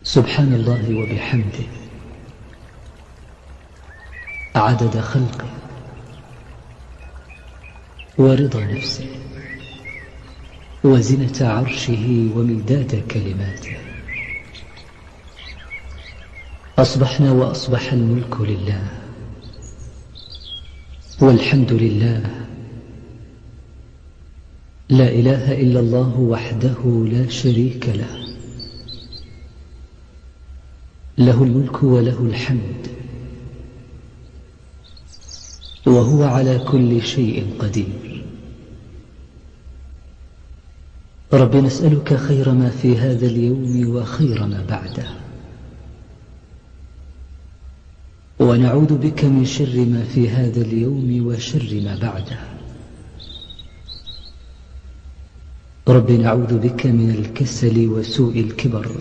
سبحان الله وبحمده عدد خلقه ورضا نفسه وزنة عرشه ومداد كلماته. أصبحنا وأصبح الملك لله والحمد لله، لا إله إلا الله وحده لا شريك له، له الملك وله الحمد وهو على كل شيء قدير. رب نسألك خير ما في هذا اليوم وخير ما بعده، ونعوذ بك من شر ما في هذا اليوم وشر ما بعده. رب نعوذ بك من الكسل وسوء الكبر.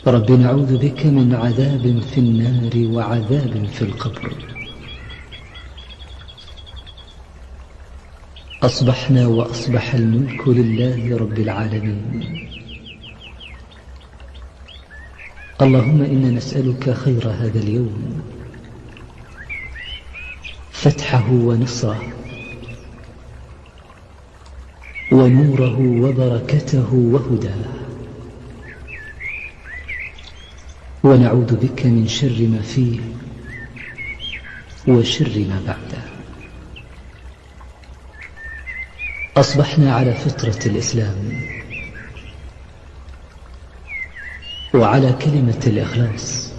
رب نعوذ بك من عذاب في النار وعذاب في القبر. أصبحنا وأصبح الملك لله رب العالمين. اللهم إنا نسألك خير هذا اليوم، فتحه ونصره ونوره وبركته وهداه، ونعوذ بك من شر ما فيه وشر ما بعده. أصبحنا على فطرة الإسلام وعلى كلمة الإخلاص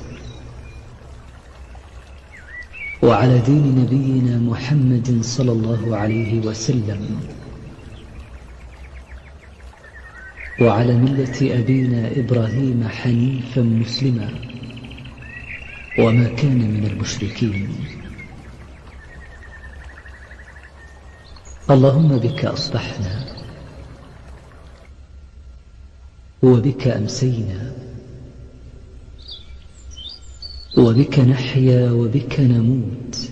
وعلى دين نبينا محمد صلى الله عليه وسلم وعلى ملة أبينا إبراهيم حنيفا مسلما وما كان من المشركين. اللهم بك أصبحنا وبك أمسينا وبك نحيا وبك نموت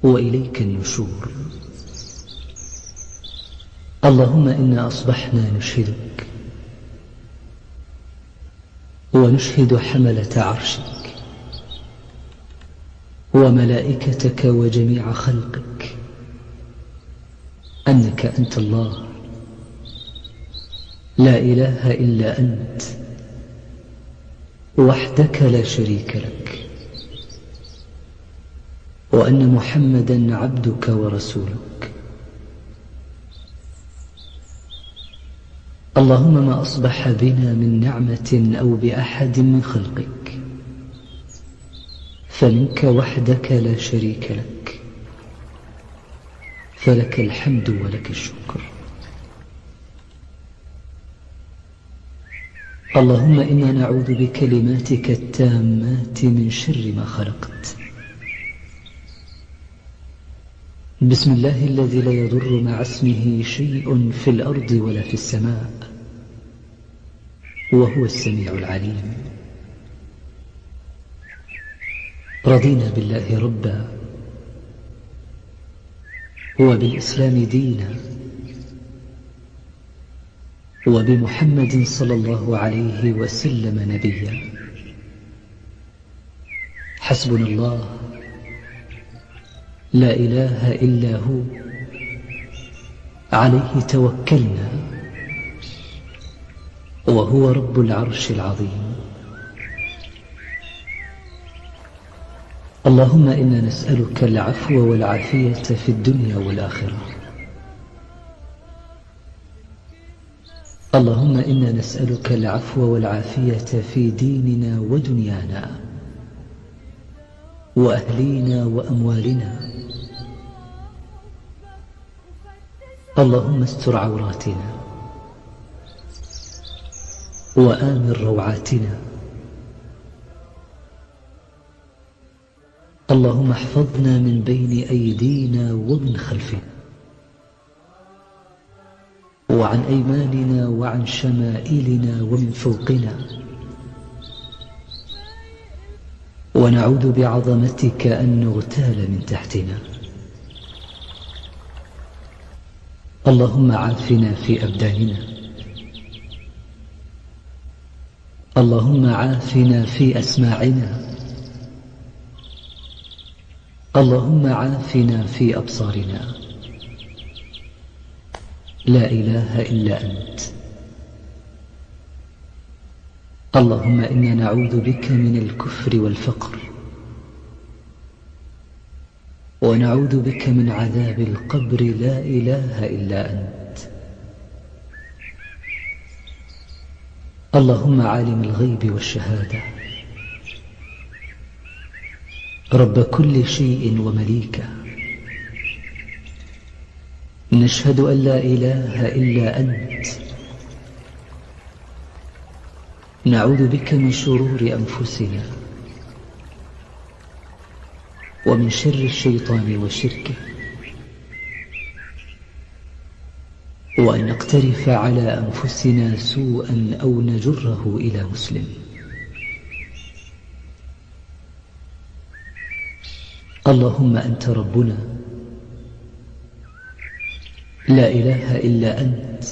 وإليك النشور. اللهم إنا أصبحنا نشهدك ونشهد حملة عرشك وملائكتك وجميع خلقك أنك أنت الله لا إله إلا أنت وحدك لا شريك لك، وأن محمدا عبدك ورسولك. اللهم ما أصبح بنا من نعمة أو بأحد من خلقك فمنك وحدك لا شريك لك، فلك الحمد ولك الشكر. اللهم إنا نعوذ بكلماتك التامات من شر ما خلقت. بسم الله الذي لا يضر مع اسمه شيء في الأرض ولا في السماء وهو السميع العليم. رضينا بالله ربا وبالإسلام دينا وبمحمد صلى الله عليه وسلم نبيا. حسبنا الله لا إله إلا هو، عليه توكلنا وهو رب العرش العظيم. اللهم إنا نسألك العفو والعافية في الدنيا والآخرة. اللهم إنا نسألك العفو والعافية في ديننا ودنيانا وأهلينا وأموالنا. اللهم استر عوراتنا وآمن روعاتنا. اللهم احفظنا من بين أيدينا ومن خلفنا وعن أيماننا وعن شمائلنا ومن فوقنا، ونعوذ بعظمتك أن نغتال من تحتنا. اللهم عافنا في أبداننا اللهم عافنا في أسماعنا، اللهم عافنا في أبصارنا. لا إله إلا أنت. اللهم إنا نعوذ بك من الكفر والفقر، ونعوذ بك من عذاب القبر. لا إله إلا أنت. اللهم عالم الغيب والشهادة، رب كل شيء ومليكه، نشهد أن لا إله إلا أنت. نعوذ بك من شرور أنفسنا ومن شر الشيطان وشركه، وأن نقترف على أنفسنا سوءا أو نجره إلى مسلم. اللهم أنت ربنا، لا إله إلا أنت.